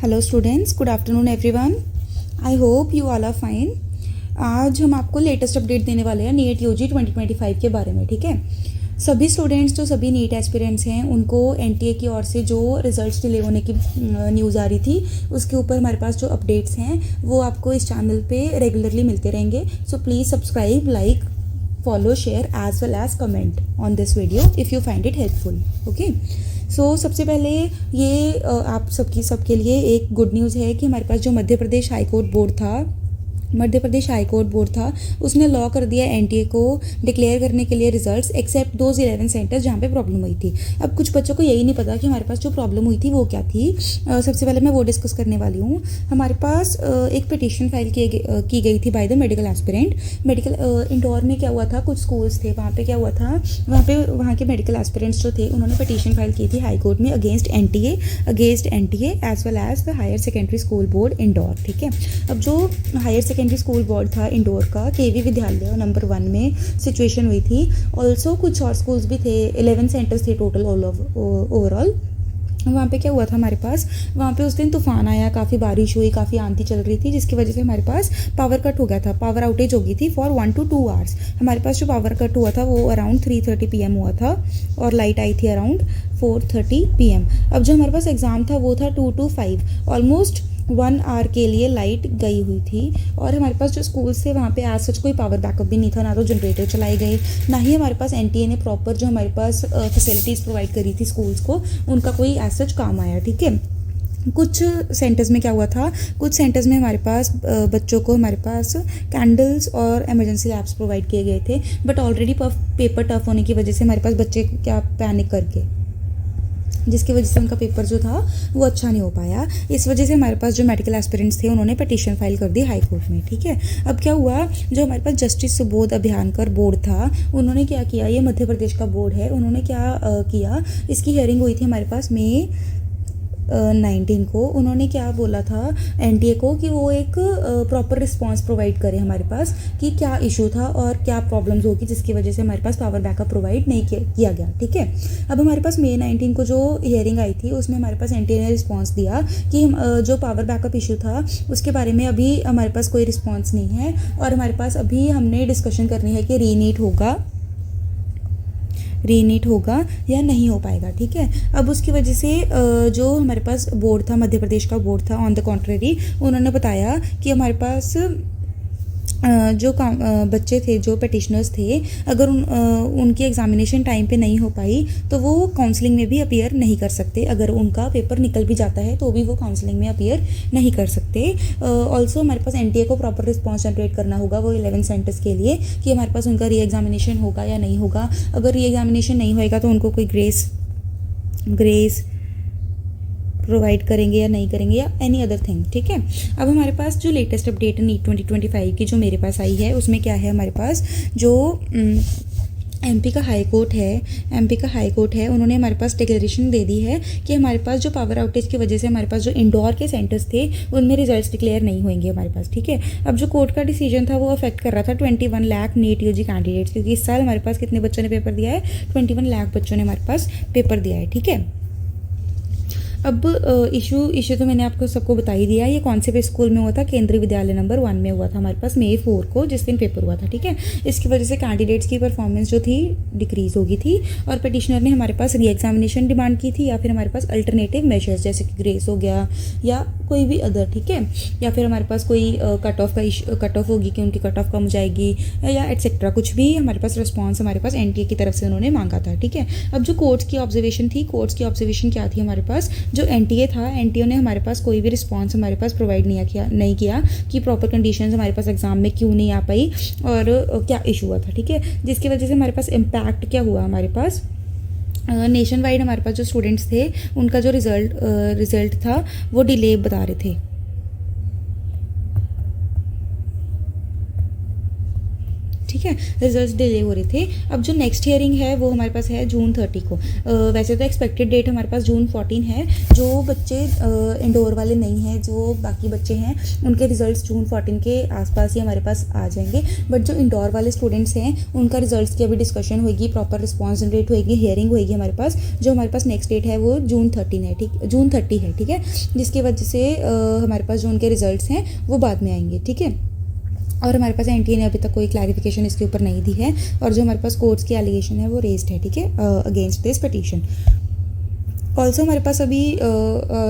Hello students, good afternoon everyone. I hope you all are fine. आज हम आपको latest update देने वाले हैं नीट यूजी 2025 के बारे में। ठीक है, सभी स्टूडेंट्स जो सभी नीट एस्पिरेंट्स हैं उनको एनटीए की ओर से जो रिजल्ट्स डिले होने की न्यूज़ आ रही थी उसके ऊपर हमारे पास जो अपडेट्स हैं वो आपको इस चैनल पे रेगुलरली मिलते रहेंगे। So please subscribe, like, follow, share as well as comment on this video if you find it helpful. Okay, so सबसे पहले ये आप सबके लिए एक गुड न्यूज़ है कि हमारे पास जो Madhya Pradesh high court board था उसने लॉ कर दिया एनटीए को डिक्लेयर करने के लिए रिजल्ट्स एक्सेप्ट दोज 11 सेंटर्स जहाँ पे प्रॉब्लम हुई थी। अब कुछ बच्चों को यही नहीं पता कि हमारे पास जो प्रॉब्लम हुई थी वो क्या थी। सबसे पहले मैं वो डिस्कस करने वाली हूँ। हमारे पास एक पिटीशन फाइल की गई थी by the medical aspirant. Indore में क्या हुआ था, कुछ स्कूल्स थे वहाँ पे क्या हुआ था, वहाँ के मेडिकल एस्पिरेंट्स जो थे उन्होंने पिटीशन फाइल की थी हाई कोर्ट में against NTA as well as the higher secondary school board Indore. ठीक है, अब जो हायर सेकेंडरी स्कूल बोर्ड था इंदौर का, केवी विद्यालय नंबर 1 में सिचुएशन हुई थी। ऑल्सो कुछ और स्कूल्स भी थे, 11 सेंटर्स थे टोटल ओवरऑल। वहाँ पे क्या हुआ था, हमारे पास वहाँ पे उस दिन तूफान आया, काफ़ी बारिश हुई, काफ़ी आंधी चल रही थी जिसकी वजह से हमारे पास पावर कट हो गया था, पावर आउटेज हो गई थी फॉर 1 to 2 आवर्स। हमारे पास जो पावर कट हुआ था वो अराउंड 3:30 PM हुआ था और लाइट आई थी अराउंड 4:30 PM। अब जो हमारे पास एग्ज़ाम था वो था 2 to 5, ऑलमोस्ट 1 आवर के लिए लाइट गई हुई थी। और हमारे पास जो स्कूल्स थे वहाँ पे आज सच कोई पावर बैकअप भी नहीं था, ना तो जनरेटर चलाए गए, ना ही हमारे पास एनटीए ने प्रॉपर जो हमारे पास फैसिलिटीज़ प्रोवाइड करी थी स्कूल्स को, उनका कोई एज सच काम आया। ठीक है, कुछ सेंटर्स में क्या हुआ था, कुछ सेंटर्स में हमारे पास बच्चों को हमारे पास कैंडल्स और इमरजेंसी लैब्स प्रोवाइड किए गए थे, बट ऑलरेडी पेपर टफ होने की वजह से हमारे पास बच्चे क्या पैनिक करके, जिसकी वजह से उनका पेपर जो था वो अच्छा नहीं हो पाया। इस वजह से हमारे पास जो मेडिकल एस्पिरेंट्स थे उन्होंने पिटीशन फाइल कर दी हाई कोर्ट में। ठीक है, अब क्या हुआ, जो हमारे पास जस्टिस सुबोध अभ्यांकर बोर्ड था उन्होंने क्या किया, ये मध्य प्रदेश का बोर्ड है, उन्होंने क्या किया, इसकी हियरिंग हुई थी हमारे पास मई 19 को। उन्होंने क्या बोला था एनटीए को कि वो एक प्रॉपर रिस्पांस प्रोवाइड करे हमारे पास कि क्या इशू था और क्या प्रॉब्लम्स होगी जिसकी वजह से हमारे पास पावर बैकअप प्रोवाइड नहीं किया गया। ठीक है, अब हमारे पास मई 19 को जो हियरिंग आई थी उसमें हमारे पास एनटीए ने रिस्पांस दिया कि जो पावर बैकअप इशू था उसके बारे में अभी हमारे पास कोई रिस्पॉन्स नहीं है और हमारे पास अभी हमने डिस्कशन करनी है कि रीनीट होगा या नहीं हो पाएगा। ठीक है, अब उसकी वजह से जो हमारे पास बोर्ड था, मध्य प्रदेश का बोर्ड था, ऑन द कॉन्ट्रेरी उन्होंने बताया कि हमारे पास जो बच्चे थे, जो पिटिशनर्स थे, अगर उनकी एग्जामिनेशन टाइम पे नहीं हो पाई तो वो काउंसलिंग में भी अपीयर नहीं कर सकते। अगर उनका पेपर निकल भी जाता है तो भी वो काउंसलिंग में अपीयर नहीं कर सकते। ऑल्सो हमारे पास एनटीए को प्रॉपर रिस्पॉन्स जनरेट करना होगा वो 11 सेंटर्स के लिए कि हमारे पास उनका री एग्जामिनेशन होगा या नहीं होगा। अगर री एग्जामिनेशन नहीं होएगा तो उनको कोई ग्रेस प्रोवाइड करेंगे या नहीं करेंगे या एनी अदर थिंग। ठीक है, अब हमारे पास जो लेटेस्ट अपडेट है नीट 2025 की जो मेरे पास आई है उसमें क्या है, हमारे पास जो एमपी का हाई कोर्ट है उन्होंने हमारे पास डिक्लेरेशन दे दी है कि हमारे पास जो पावर आउटेज की वजह से हमारे पास जो इंदौर के सेंटर्स थे उनमें रिजल्ट्स डिक्लेयर नहीं होंगे हमारे पास। ठीक है, अब जो कोर्ट का डिसीजन था वो अफेक्ट कर रहा था 21 लाख नीट यूजी कैंडिडेट्स, क्योंकि इस साल हमारे पास कितने बच्चों ने पेपर दिया है, 21 लाख बच्चों ने हमारे पास पेपर दिया है। ठीक है, अब इशू तो मैंने आपको सबको बता ही दिया। ये कौन से स्कूल में हुआ था, केंद्रीय विद्यालय नंबर 1 में हुआ था हमारे पास मई 4 को, जिस दिन पेपर हुआ था। ठीक है, इसकी वजह से कैंडिडेट्स की परफॉर्मेंस जो थी डिक्रीज हो गई थी और पिटिशनर ने हमारे पास री एग्जामिनेशन डिमांड की थी या फिर हमारे पास अल्टरनेटिव मेजर्स जैसे कि ग्रेस हो गया या कोई भी अदर। ठीक है, या फिर हमारे पास कोई कट ऑफ होगी कि उनकी कट ऑफ कम हो जाएगी या एटसेट्रा, कुछ भी हमारे पास रिस्पॉन्स हमारे पास एनटीए की तरफ से उन्होंने मांगा था। ठीक है, अब जो कोर्ट्स की ऑब्जर्वेशन क्या थी, हमारे पास जो एनटीए था, एनटीए ने हमारे पास कोई भी रिस्पांस हमारे पास प्रोवाइड नहीं किया कि प्रॉपर कंडीशंस हमारे पास एग्जाम में क्यों नहीं आ पाई और क्या इशू हुआ था। ठीक है, जिसकी वजह से हमारे पास इम्पैक्ट क्या हुआ, हमारे पास नेशन वाइड हमारे पास जो स्टूडेंट्स थे उनका जो रिजल्ट था वो डिले बता रहे थे। ठीक है, रिजल्ट्स डिले हो रहे थे। अब जो नेक्स्ट हियरिंग है वो हमारे पास है जून 30 को। वैसे तो एक्सपेक्टेड डेट हमारे पास जून 14 है। जो बच्चे इंडोर वाले नहीं हैं, जो बाकी बच्चे हैं, उनके रिजल्ट्स जून 14 के आसपास ही हमारे पास आ जाएंगे। बट जो इंडोर वाले स्टूडेंट्स हैं उनका रिजल्ट्स की अभी डिस्कशन होगी, प्रॉपर रिस्पॉन्स जनरेट होगी, हियरिंग होगी हमारे पास। जो हमारे पास नेक्स्ट डेट है वो जून 13 है, ठीक, जून 30 है, ठीक है, जिसकी वजह से हमारे पास जो उनके रिजल्ट्स हैं वो बाद में आएंगे, ठीक है। और हमारे पास एनटीए ने अभी तक कोई क्लैरिफिकेशन इसके ऊपर नहीं दी है, और जो हमारे पास कोर्ट्स की एलिगेशन है वो रेज्ड है, ठीक है, अगेंस्ट दिस पिटीशन। ऑल्सो हमारे पास अभी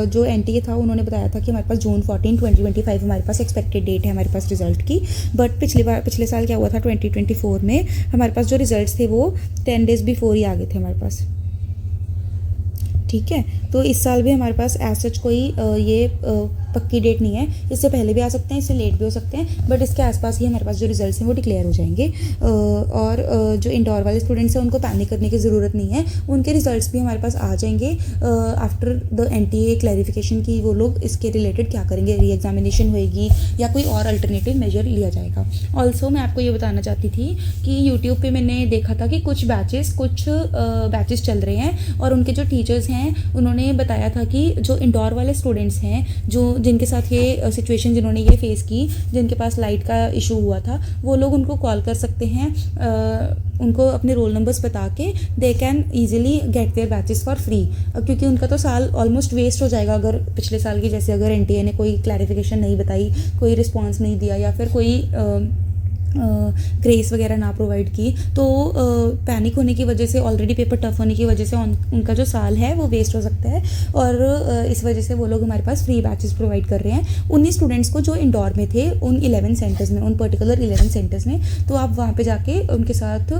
जो एनटीए था उन्होंने बताया था कि हमारे पास जून 14 2025 हमारे पास एक्सपेक्टेड डेट है हमारे पास रिजल्ट की। बट पिछले साल क्या हुआ था, 2024 में हमारे पास जो रिजल्ट्स थे वो 10 डेज़ बिफोर ही आ गए थे हमारे पास, ठीक है। तो इस साल भी हमारे पास एज सच कोई ये पक्की डेट नहीं है, इससे पहले भी आ सकते हैं, इससे लेट भी हो सकते हैं, बट इसके आसपास ही हमारे पास जो रिजल्ट्स हैं वो डिक्लेयर हो जाएंगे। और जो इंडोर वाले स्टूडेंट्स हैं उनको पैनिक करने की ज़रूरत नहीं है, उनके रिजल्ट्स भी हमारे पास आ जाएंगे आफ्टर द एनटीए क्लैरिफिकेशन की। वो लोग इसके रिलेटेड क्या करेंगे, री एग्जामिनेशन होएगी या कोई और अल्टरनेटिव मेजर लिया जाएगा। ऑल्सो मैं आपको ये बताना चाहती थी कि यूट्यूब पर मैंने देखा था कि कुछ बैचेस चल रहे हैं, और उनके जो टीचर्स हैं उन्होंने बताया था कि जो इंडोर वाले स्टूडेंट्स हैं, जिनके साथ ये सिचुएशन, जिन्होंने ये फेस की, जिनके पास लाइट का इशू हुआ था, वो लोग उनको कॉल कर सकते हैं, उनको अपने रोल नंबर्स बता के they can easily get their batches for free. क्योंकि उनका तो साल ऑलमोस्ट वेस्ट हो जाएगा अगर पिछले साल की जैसे अगर एनटीए ने कोई क्लैरिफिकेशन नहीं बताई, कोई रिस्पॉन्स नहीं दिया, या फिर कोई ग्रेस वगैरह ना प्रोवाइड की, तो पैनिक होने की वजह से, ऑलरेडी पेपर टफ होने की वजह से उनका जो साल है वो वेस्ट हो सकता है। और इस वजह से वो लोग हमारे पास फ्री बैचेस प्रोवाइड कर रहे हैं 19 स्टूडेंट्स को जो इंडोर में थे, उन 11 सेंटर्स में, उन पर्टिकुलर 11 सेंटर्स में। तो आप वहाँ पे जाके उनके साथ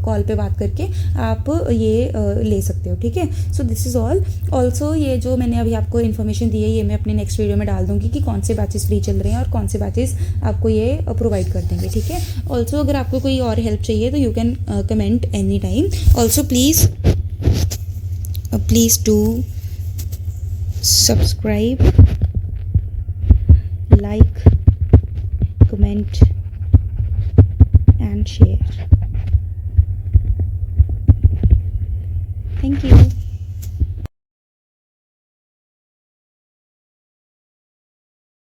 कॉल पे बात करके आप ये ले सकते हो, ठीक है। So this is all. Also ये जो मैंने अभी आपको इन्फॉर्मेशन दी है ये मैं अपने नेक्स्ट वीडियो में डाल दूँगी कि कौन से बैचेस फ्री चल रहे हैं और कौन से बैचेस आपको ये प्रोवाइड कर देंगे, ठीक है। ऑल्सो अगर आपको कोई और हेल्प चाहिए तो you can comment any time. Also please do subscribe, like, comment and share. Thank you.